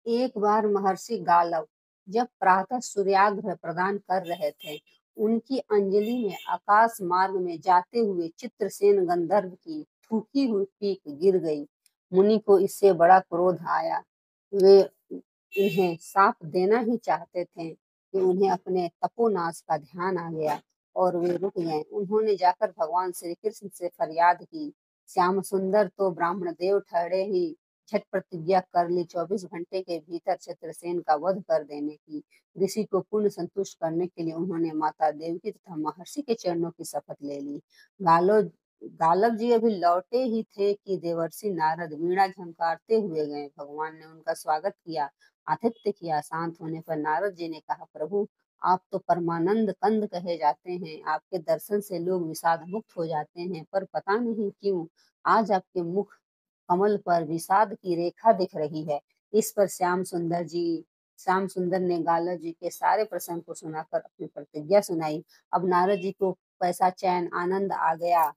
एक बार महर्षि गालव जब प्रातः सूर्यार्घ्य प्रदान कर रहे थे, उनकी अंजलि में आकाश मार्ग में जाते हुए चित्रसेन गंधर्व की थूकी हुई पीक गिर गई। मुनि को इससे बड़ा क्रोध आया। वे उन्हें शाप देना ही चाहते थे कि उन्हें अपने तपोनाश का ध्यान आ गया और वे रुक गए। उन्होंने जाकर भगवान श्री कृष्ण से फरियाद की। श्याम सुंदर तो ब्राह्मण देव ठहरे ही झट प्रतिज्ञा कर ली 24 घंटे के भीतर चित्रसेन का वध कर देने की। ऋषि को पूर्ण संतुष्ट करने के लिए उन्होंने माता देवकी तथा महर्षि के चरणों की शपथ ले ली। गालो गालव जी अभी लौटे ही थे कि देवर्षि नारद वीणा झंकारते हुए गए। भगवान ने उनका स्वागत किया, आतिथ्य किया। शांत होने पर नारद जी ने कहा, प्रभु आप तो परमानंद कंद कहे जाते हैं। आपके दर्शन से लोग विषाद मुक्त हो जाते हैं, पर पता नहीं क्यों आज आपके मुख कमल पर विषाद की रेखा दिख रही है। इस पर श्याम सुंदर ने गालव जी के सारे प्रसंग को सुनाकर अपनी प्रतिज्ञा सुनाई। अब नारद जी को कैसा चैन आनंद आ गया।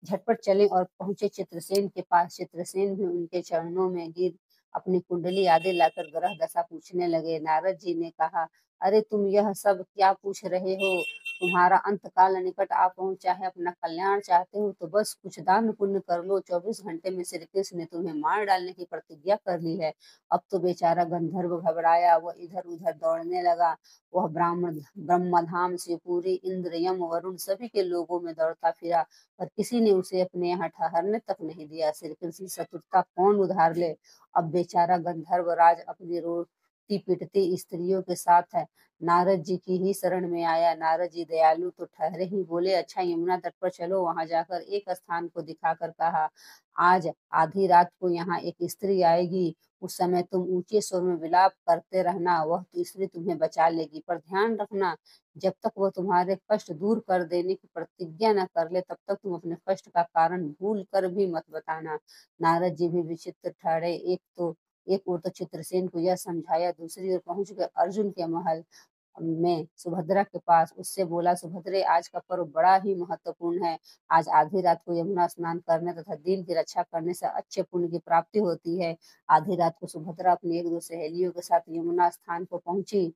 झटपट चले और पहुंचे चित्रसेन के पास। चित्रसेन भी उनके चरणों में गिर अपनी कुंडली आदि लाकर ग्रह दशा पूछने लगे। नारद जी ने कहा, अरे तुम यह सब क्या पूछ रहे हो? तुम्हारा अंतकाल निकट आ पहुंचा है। अपना कल्याण चाहते हो तो बस कुछ दान पुण्य कर लो। 24 घंटे में श्री कृष्ण ने तुम्हें मार डालने की प्रतिज्ञा कर ली है। अब तो बेचारा गंधर्व घबराया, वह इधर उधर दौड़ने लगा। वह ब्रह्मधाम से पूरी इंद्र यम वरुण सभी के लोगों में दौड़ता फिरा, पर किसी ने उसे अपने यहाँ ठहरने तक नहीं दिया। श्री कृष्ण शत्रुता कौन उधार ले? अब बेचारा गंधर्व राज अपनी रोती पिटती स्त्रियों के साथ है, नारद जी की ही शरण में आया। नारद जी दयालु तो ठहरे ही, बोले, अच्छा यमुना तट पर चलो। वहां जाकर एक स्थान को दिखाकर कहा, आज आधी रात को यहाँ एक स्त्री आएगी। उस समय तुम ऊंचे स्वर में विलाप करते रहना, वह तो स्त्री तुम्हें बचा लेगी। पर ध्यान रखना, जब तक वह तुम्हारे कष्ट दूर कर देने की प्रतिज्ञा न कर ले, तब तक तुम अपने कष्ट का कारण भूल कर भी मत बताना। नारद जी भी विचित्र ठहरे। एक ओर तो चित्रसेन को यह समझाया, दूसरी ओर पहुंच गए अर्जुन के महल में सुभद्रा के पास। उससे बोला, सुभद्रे आज का पर्व बड़ा ही महत्वपूर्ण है। आज आधी रात को यमुना स्नान करने तथा दीन की रक्षा करने से अच्छे पुण्य की प्राप्ति होती है। आधी रात को सुभद्रा अपनी एक दो सहेलियों के साथ यमुना स्थान को पहुंची।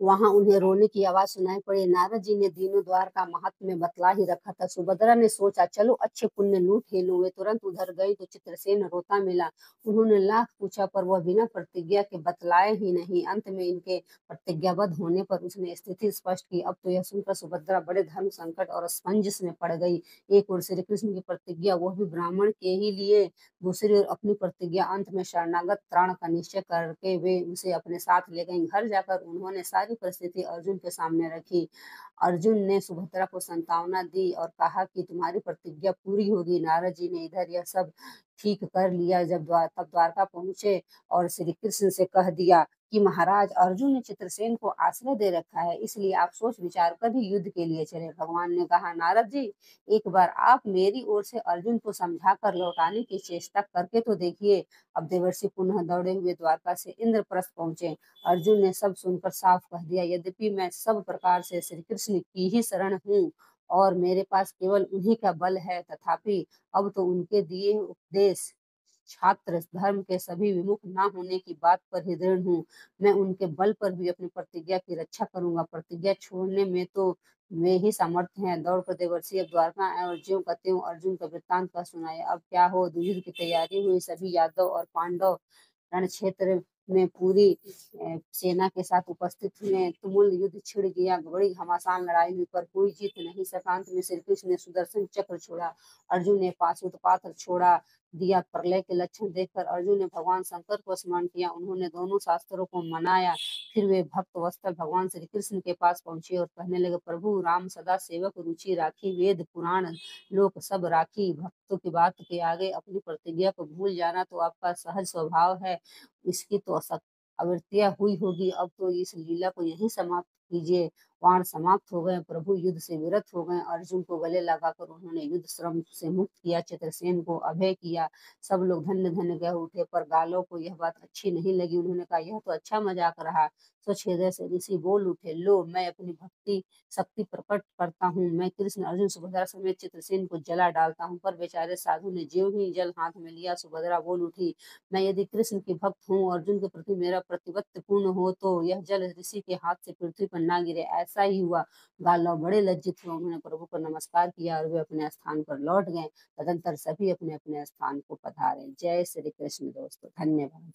वहां उन्हें रोने की आवाज सुनाई पड़ी। नारद जी ने दीनों द्वार का महात्म्य बतला ही रखा था। सुभद्रा ने सोचा, चलो अच्छे पुण्य लूट ही लूं। वे तुरंत उधर गई तो चित्रसेन रोता मिला। उन्होंने लाख पूछा, पर वह बिना प्रतिज्ञा के बतलाए ही नहीं। अंत में इनके प्रतिज्ञाबद्ध होने पर उसने स्थिति स्पष्ट की। अब तो यह सुनकर सुभद्रा बड़े धर्म संकट और असमंजस में पड़ गई। एक ओर श्री कृष्ण की प्रतिज्ञा, वह भी ब्राह्मण के ही लिए, दूसरी ओर अपनी प्रतिज्ञा। अंत में शरणागत त्राण का निश्चय करके वे उसे अपने साथ ले गईं। घर जाकर उन्होंने सारी परिस्थिति अर्जुन के सामने रखी। अर्जुन ने सुभद्रा को सांत्वना दी और कहा कि तुम्हारी प्रतिज्ञा पूरी होगी। नारद जी ने इधर यह सब ठीक कर लिया। तब द्वारका पहुंचे और श्री कृष्ण से कह दिया कि महाराज, अर्जुन ने चित्रसेन को आश्रय दे रखा है, इसलिए आप सोच विचार कर ही युद्ध के लिए चले। भगवान ने कहा, नारद जी, एक बार आप मेरी ओर से अर्जुन को समझा कर लौटाने की चेष्टा करके तो देखिए। अब देवर्षि पुनः दौड़े हुए द्वारका से इंद्रप्रस्थ पहुंचे। अर्जुन ने सब सुनकर साफ कह दिया, यद्यपि मैं सब प्रकार से श्री कृष्ण की ही शरण हूँ और मेरे पास केवल उन्हीं का बल है, तथापि अब तो उनके दिए उपदेश छात्र धर्म के सभी विमुख न होने की बात पर ही दृढ़ हूँ। मैं उनके बल पर भी अपनी प्रतिज्ञा की रक्षा करूंगा। प्रतिज्ञा छोड़ने में तो वे ही सामर्थ्य हैं। दौड़ कर देवर्षि अब द्वारका आए और ज्यों का त्यों अर्जुन का वृत्तांत का सुनाया। अब क्या हो, युद्ध की तैयारी हुई। सभी यादव और पांडव रण क्षेत्र में पूरी सेना के साथ उपस्थित हुए। तुमुल युद्ध छिड़ गया, बड़ी घमासान लड़ाई हुई, पर कोई जीत नहीं सका। अंत में श्री कृष्ण ने सुदर्शन चक्र छोड़ा, अर्जुन ने पाशुपत पात्र छोड़ा दिया। प्रलय के लक्षण देखकर अर्जुन ने भगवान शंकर को स्मरण किया। उन्होंने दोनों शास्त्रों को मनाया। फिर वे भक्त वत्सल भगवान श्री कृष्ण के पास पहुंचे और कहने लगे, प्रभु राम सदा सेवक रुचि राखी, वेद पुराण लोक सब राखी। भक्तों की बात के आगे अपनी प्रतिज्ञा को भूल जाना तो आपका सहज स्वभाव है, इसकी तो आवृत्तियां हुई होगी। अब तो इस लीला को यहीं समाप्त कीजिए। बाण समाप्त हो गए, प्रभु युद्ध से विरत हो गए। अर्जुन को गले लगाकर उन्होंने युद्ध श्रम से मुक्त किया, चित्रसेन को अभय किया। सब लोग धन्य धन्य कह उठे, पर गालों को यह बात अच्छी नहीं लगी। उन्होंने कहा, यह तो अच्छा मजाक रहा। स्वच्छ हृदय से ऋषि बोल उठे, लो मैं अपनी भक्ति शक्ति प्रकट करता हूँ। मैं कृष्ण अर्जुन सुभद्रा समेत चित्रसेन को जला डालता हूँ। पर बेचारे साधु ने ज्यों ही जल हाथ में लिया, सुभद्रा बोल उठी, मैं यदि कृष्ण की भक्त हूँ, अर्जुन के प्रति मेरा प्रतिपत्ति पूर्ण हो, तो यह जल ऋषि के हाथ से पृथ्वी पर ना गिरे। ऐसा ही हुआ। गालव बड़े लज्जित हुए, उन्होंने प्रभु को नमस्कार किया और वे अपने स्थान पर लौट गए। तदंतर सभी अपने अपने स्थान को पधारे। जय श्री कृष्ण दोस्तों, धन्यवाद।